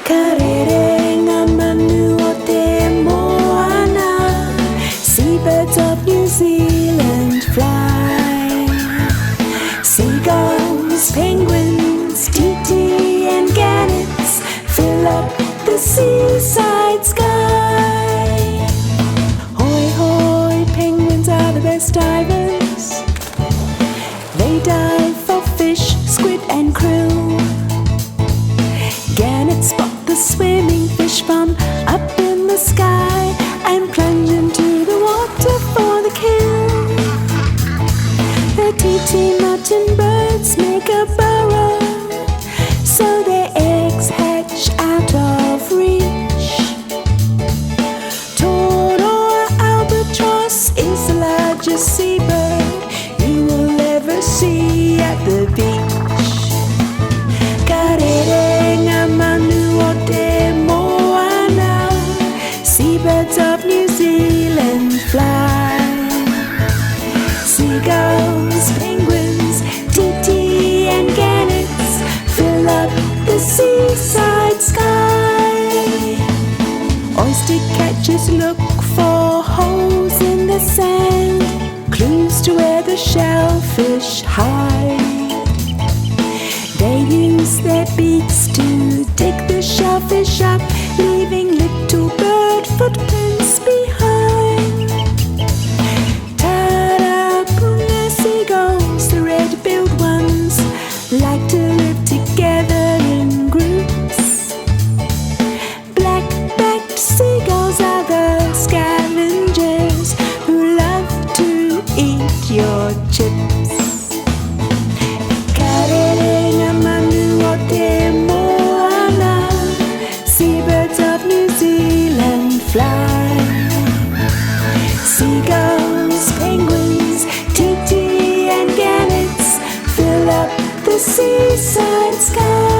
Karere ngā manu o te moana, seabirds of New Zealand fly. Seagulls, penguins, titi and gannets fill up the seaside sky. Hoi hoi, penguins are the best divers. They dive for fish, squid and krill. Gannets spot the swimming fish from up in the sky and plunge into the water for the kill. The titi mountain birds make a burrow so their eggs hatch out of reach. Tord or albatross is the largest seabird you will ever see at the beach. Karere ngā manu o te moana, seabirds of New Zealand fly. Seagulls, penguins, titi and gannets fill up the seaside sky. Oyster catchers look for holes in the sand, clues to where the shellfish hide. They use their beaks to dig the shellfish up, leaving little bird footprints behind. Tarapuna seagulls, the red-billed ones, like to live together in groups. Black-backed seagulls are the scavengers who love to eat your chips. Karere ngā manu o te moana, seabirds of New Zealand fly. Seagulls, penguins, titi and gannets fill up the seaside sky.